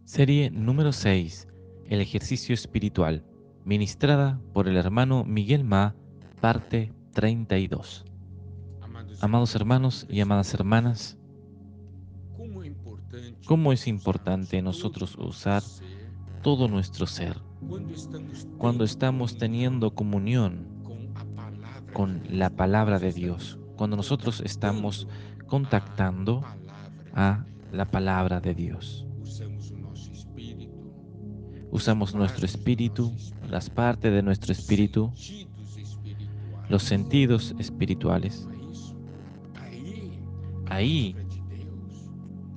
Serie número 6. El ejercicio espiritual. Ministrada por el hermano Miguel Ma, parte 32. Amados hermanos y amadas hermanas, ¿cómo es importante nosotros usar todo nuestro ser cuando estamos teniendo comunión con la palabra de Dios? Cuando nosotros estamos contactando a la palabra de Dios. Usamos nuestro espíritu, las partes de nuestro espíritu, los sentidos espirituales. Ahí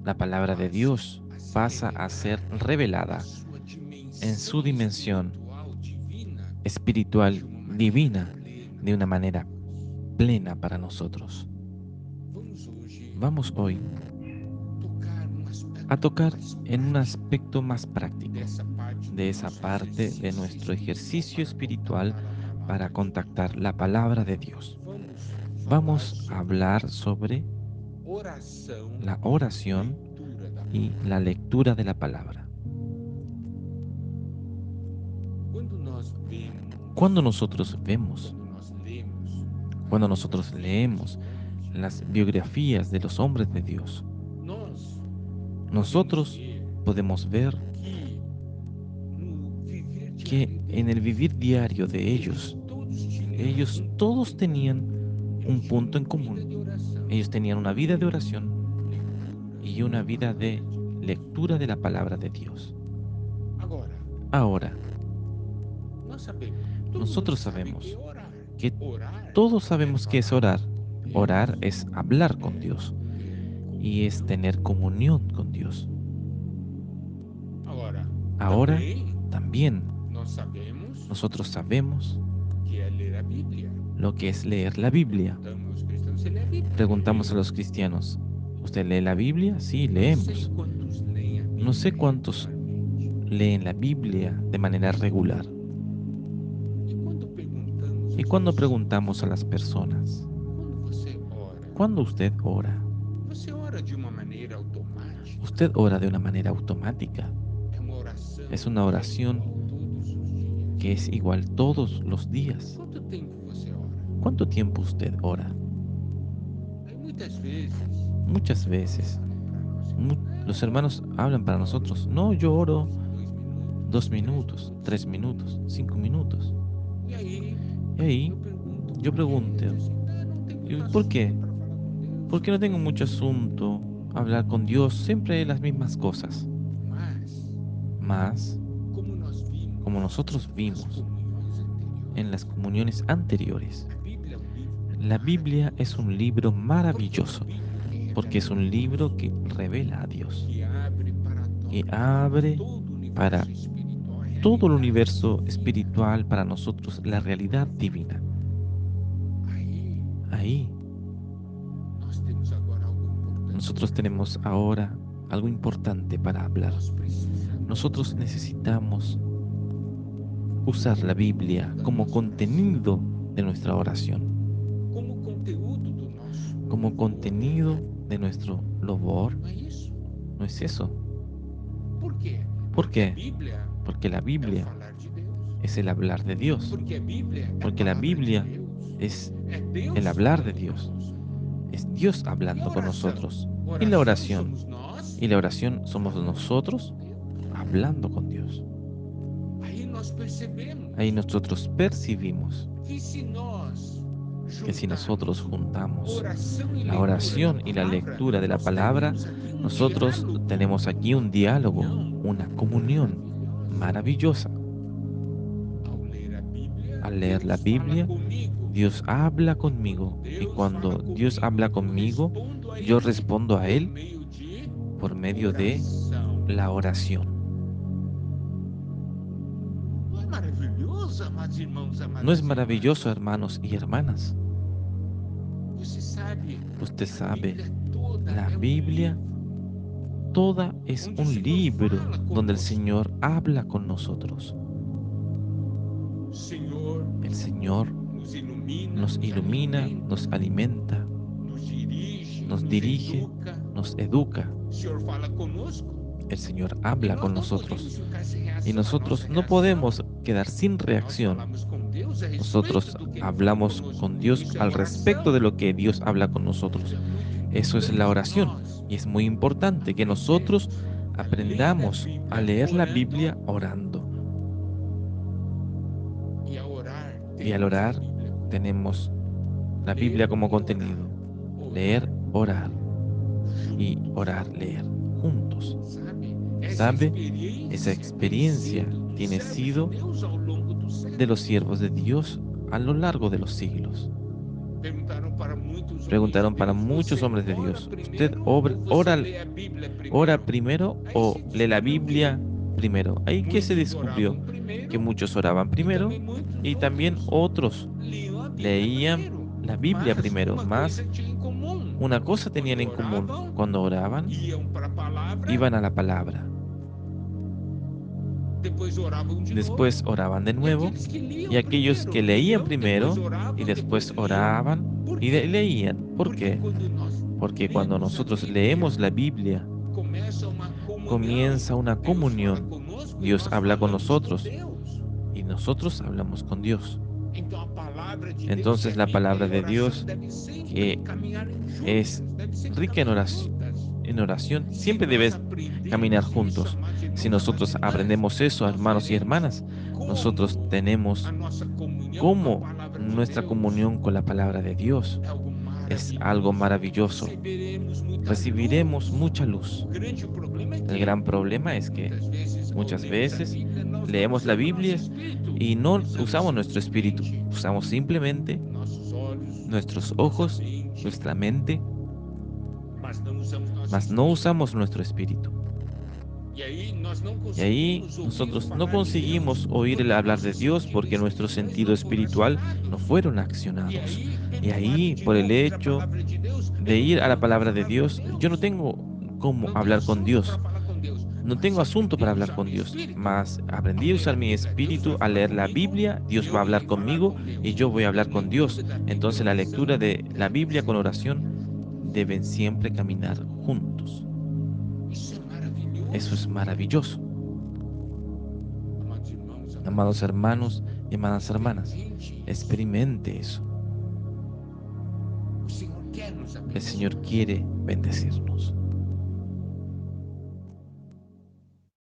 la palabra de Dios pasa a ser revelada en su dimensión espiritual divina de una manera plena para nosotros. Vamos hoy a tocar en un aspecto más práctico de esa parte de nuestro ejercicio espiritual para contactar la palabra de Dios. Vamos a hablar sobre la oración y la lectura de la palabra. Cuando nosotros vemos, cuando nosotros leemos las biografías de los hombres de Dios, nosotros podemos ver que en el vivir diario de ellos todos tenían un punto en común. Ellos tenían una vida de oración y una vida de lectura de la palabra de Dios. Ahora, nosotros sabemos que todos sabemos qué es orar. Orar es hablar con Dios y es tener comunión con Dios. Ahora, también nosotros sabemos lo que es leer la Biblia. Preguntamos a los cristianos, ¿usted lee la Biblia? Sí, leemos. No sé cuántos leen la Biblia de manera regular. Y cuando preguntamos a las personas, ¿cuándo usted ora? Usted ora de una manera automática. Es una oración que es igual todos los días. ¿Cuánto tiempo usted ora? Muchas veces los hermanos hablan para nosotros. No, yo oro 2 minutos, 3 minutos, 5 minutos. Y ahí yo pregunto, ¿y por qué? Porque no tengo mucho asunto hablar con Dios, siempre las mismas cosas. Mas, como nosotros vimos en las comuniones anteriores, la Biblia es un libro maravilloso, porque es un libro que revela a Dios, que abre para todo el universo espiritual, para nosotros la realidad divina. Ahí nosotros tenemos ahora algo importante para hablar. Nosotros necesitamos usar la Biblia como contenido de nuestra oración, como contenido de nuestro louvor. ¿No es eso? ¿Por qué? Porque la Biblia es el hablar de Dios. Porque la Biblia es el hablar de Dios. Es Dios hablando con nosotros. Y la oración. Y la oración somos nosotros hablando con Dios. Ahí nosotros percibimos que si nosotros juntamos la oración y la lectura de la palabra, nosotros tenemos aquí un diálogo, una comunión maravillosa. Al leer la Biblia, Dios habla conmigo y cuando Dios habla conmigo, yo respondo a Él por medio de la oración. ¿No es maravilloso, hermanos y hermanas? Usted sabe, la Biblia toda es un libro donde el Señor habla con nosotros. El Señor nos ilumina, nos alimenta, nos dirige, nos educa. el Señor habla con nosotros y nosotros no podemos quedar sin reacción. Nosotros hablamos con Dios al respecto de lo que Dios habla con nosotros. Eso es la oración y es muy importante que nosotros aprendamos a leer la Biblia orando. Y al orar tenemos la Biblia como contenido. Leer, orar. Y orar, leer juntos. ¿Sabe? Esa experiencia tiene sido de los siervos de Dios a lo largo de los siglos. Preguntaron para muchos hombres de Dios, ¿usted ora primero o lee la Biblia primero? Ahí que se descubrió que muchos oraban primero y también otros leían la Biblia primero, más una cosa tenían en común: cuando oraban, iban a la palabra. Después oraban de nuevo, y aquellos que leían primero y después oraban y leían. ¿Por qué? Porque cuando nosotros leemos la Biblia, comienza una comunión. Dios habla con nosotros y nosotros hablamos con Dios. Entonces la palabra de Dios, que es rica en oración, siempre debe caminar juntos. Si nosotros aprendemos eso, hermanos y hermanas, nosotros tenemos como nuestra comunión con la palabra de Dios. Es algo maravilloso. Recibiremos mucha luz. El gran problema es que muchas veces leemos la Biblia y no usamos nuestro espíritu. Usamos simplemente nuestros ojos, nuestra mente, mas no usamos nuestro espíritu. Y ahí nosotros no conseguimos oír el hablar de Dios porque nuestro sentido espiritual no fueron accionados. Y ahí, por el hecho de ir a la palabra de Dios, yo no tengo cómo hablar con Dios. No tengo asunto para hablar con Dios, mas aprendí a usar mi espíritu al leer la Biblia. Dios va a hablar conmigo y yo voy a hablar con Dios. Entonces la lectura de la Biblia con oración deben siempre caminar juntos. Eso es maravilloso. Amados hermanos y amadas hermanas, experimente eso. El Señor quiere bendecirnos.